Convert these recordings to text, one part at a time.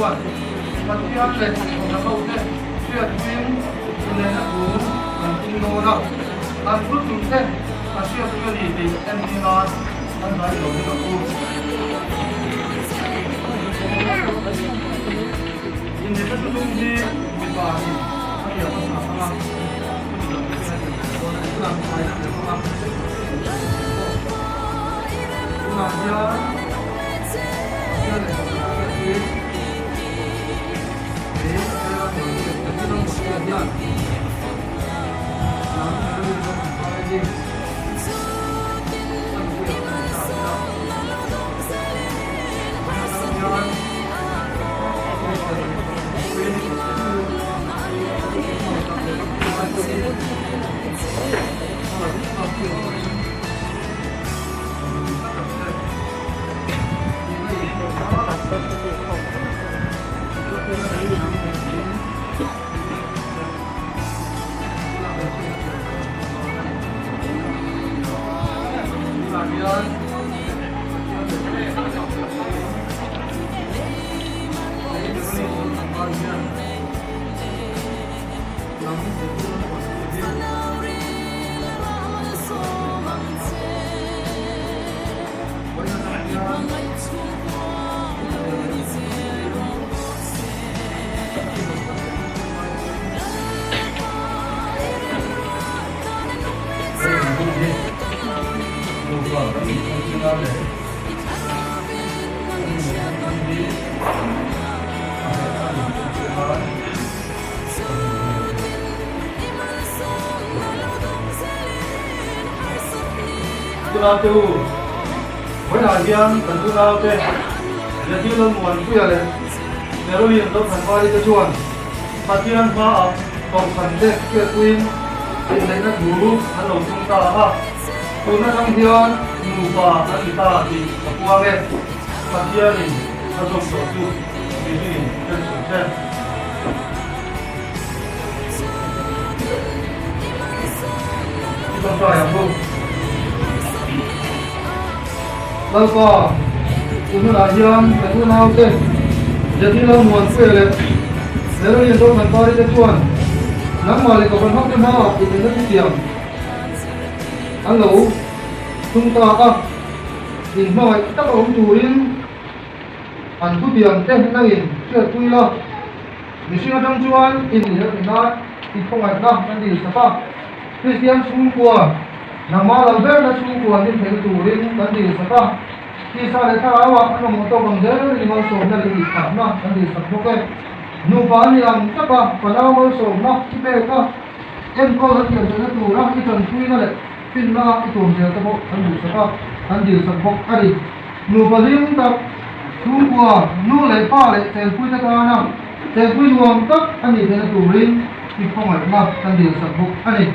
chuột và chuyên lệ của nó câu thế chuyên chuyên nên là cú làm kinh đô đâu ăn phước đúng thế và chuyên chuyên thì em đi non ăn nói đầu đi đầu cú nhìn thấy rất đúng gì và nó hiểu không nào không làm phải làm được không làm chưa chưa để Tunaw tu, wala yan, tunaw te. Jadi lo muan tu ya le. Pero lian tu sampai ke cuan. Patian ma kau sande ke kuin. Ini nak guru, halo chúng ta ha. Tu na sang hian, nupa kita di kapuang le. Patian ni, halo tu. Ini kan sudah. Kita yang tu. Lâu co, chúng ta hiền, cái thứ nào thế, giờ thì lâu muốn quênเลย, nếu nó liên tục mình coi cái chuồn, nắng mỏi thì có phần hóc thêm hoa, thì mình rất tiệm, ăn lẩu, chúng ta có, thì mọi tất cả ông chủ đến, ăn chút tiền, tên này, chưa quy lo, mình xin ở trong chuồn, in thì nó thì không phải đâu, cái gì sẽ có, khi xem xung qua. Nang malam ber na chung kuan din thei turin kan di sata ki sa le tha wa an mo to bang zer ni ma so na li ta na kan di sat ke nu pa ni ang ta ba pa na mo so na ki pe ka en ko ha ti na tu ra ki ton tui na le pin na ki tom je ta mo kan di sata kan di sat bok ari nu pa lim ta chung kuan nu le pa le tel pui ta ka na tel pui nuam tak ani de na turin ki phong ai na kan di sat bok ani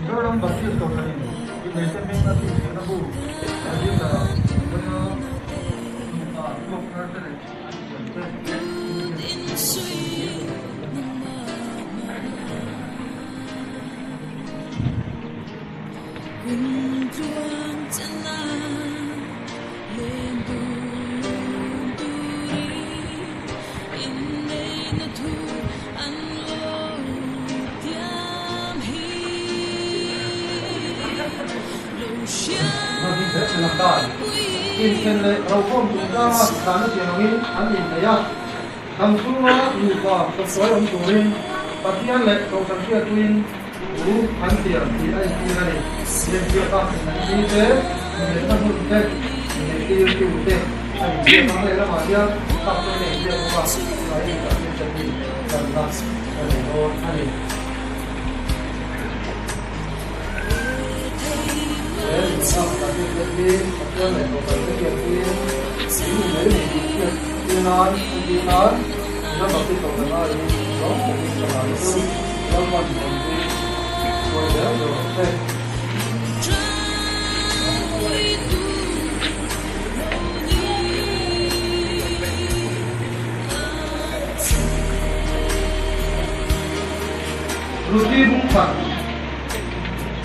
Orang pasti itu kan ini. Ini semua pasti kita bu. Jadi kalau kita mau kerja làm đại in trên lệ đầu công chúng ta là nó tiền nghĩ anh nhìn thấy à thằng xuống nó đủ vào tập soi ông chủ lên và khi anh lệ cầu thằng kia tuyên đủ anh tiền thì anh kia này nên kia ta như thế mình đang hụt đây mình tiêu tiêu tiền anh kia nó này là mà kia tập cho này kia của bạn lấy tập trên chân đi cần ta để nó anh sau đó thì đi cho này có phải cái việc đi mình lấy mình đi nói nó bảo cái cầu nó đi đó một cái cầu nó đi nó còn một cái rồi đó rồi thế rồi đi cũng phải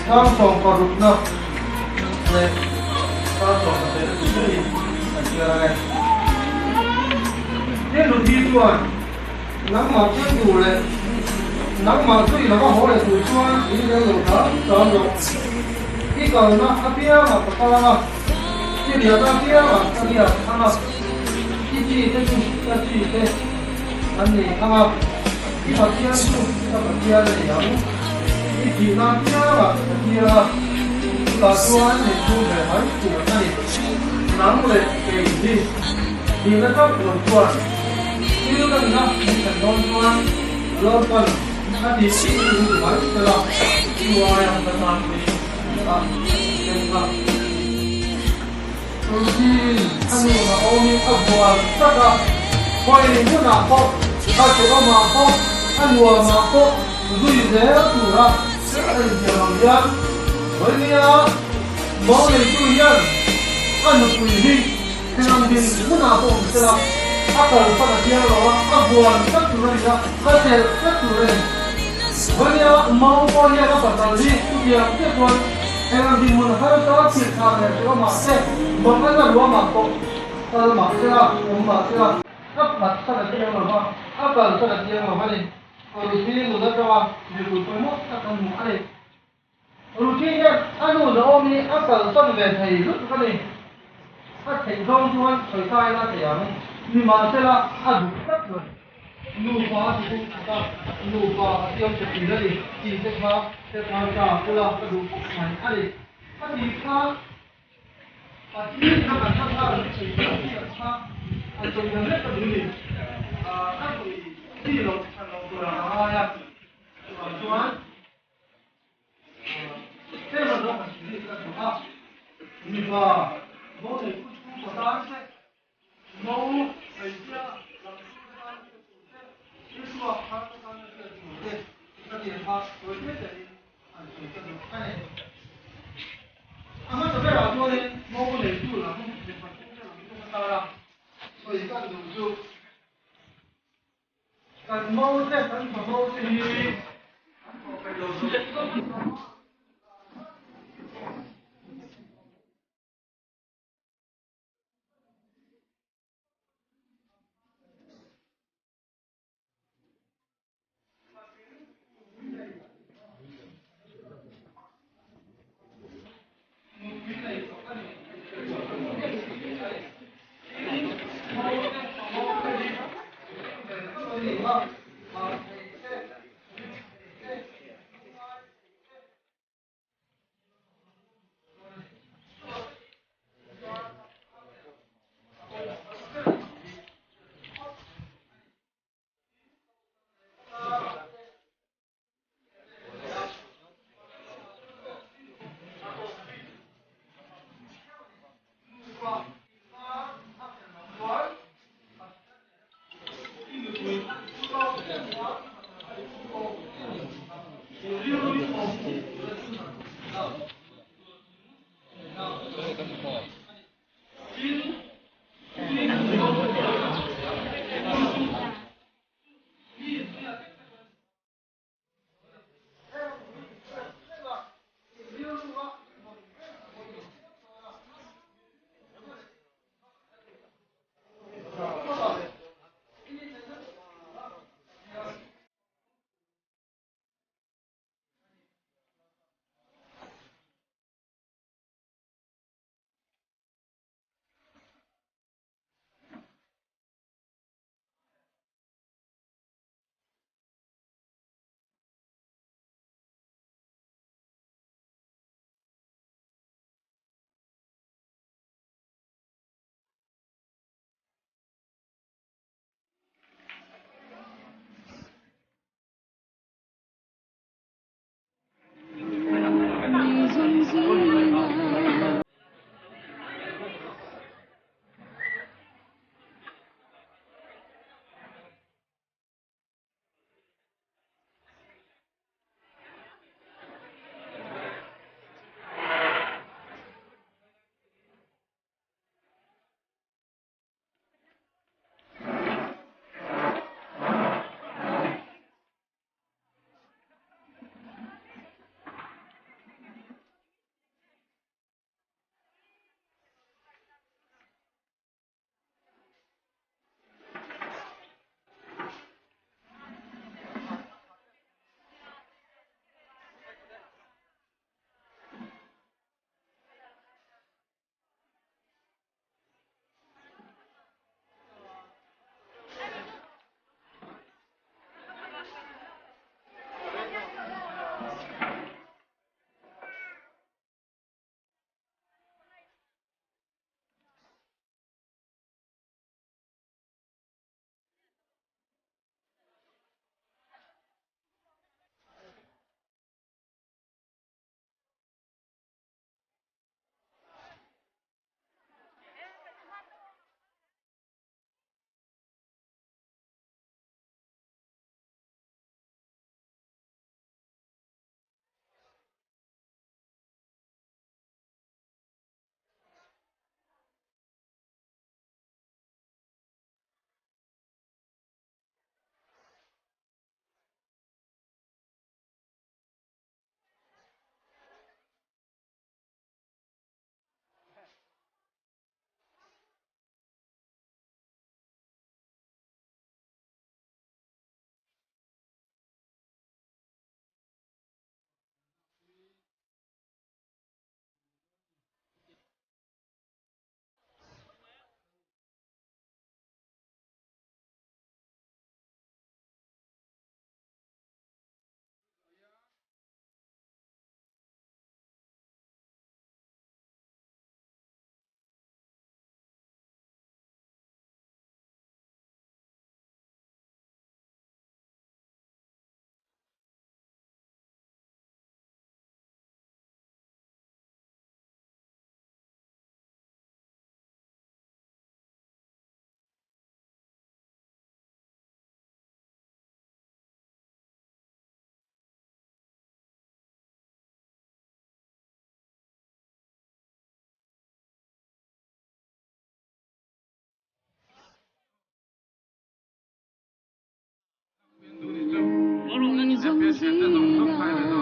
trong phòng còn rụt nào này ta còn có thể là cái gì là này thế rồi đi rồi nắng mà chưa đủ này nắng mà tuy là có hỗ là đủ cho đi ra rồi đó rồi cái còn nó áp kia mà có là cái điều ta kia mà cái điều ăn mà cái gì thế anh này ăn mà cái vật kia cái vật kia là gì cái gì nó kia mà cái kia là cho anh này thu về hỏi của anh nắng lên cái gì thì nó có một tuần như là nó một phần đôi tuần lâu tuần nó đi xin thu hỏi cho là chùa yang bersama kita kita mungkin kami mau buat apa koi itu nak kalau mau anu mau duit dia tu lah ada jalan dia boleh mau itu yang anu punya dengan din pun apa misalnya akal pada dia lah abuan satu lagi hotel satu lagi boleh mau boleh apa tadi dia pun dengan din pun harus tahu kita kalau masih bukan dua makok kalau masih apa pada dia lah akal pada dia lah ni rutin muda kawa dirupemu akan muale rutinnya anu dah ni akal pada dia thầy rút cái này các thầy không chuan thời sai là thầy ám nhưng mà sẽ là đủ tất rồi nụ hóa thì cũng ta nụ hóa tiêu chuẩn gì đấy chỉ sẽ phá cả cái là cái đủ này cái gì cái gì khác và chỉ là bản thân ta là chỉ là cái khác anh trong những cái gì các người đi lột của nó ya còn chuan thế là nó phải chỉ là cái khác nhưng mà mỗi người của ta sẽ mẫu phải ra làm sao để xóa các cái điểm khác với thế để ảnh hưởng đến cái này. Mà bây giờ bảo tôi mẫu này chủ là không được phát triển là không sao đâu. 所以干就感冒在很感冒的。जीना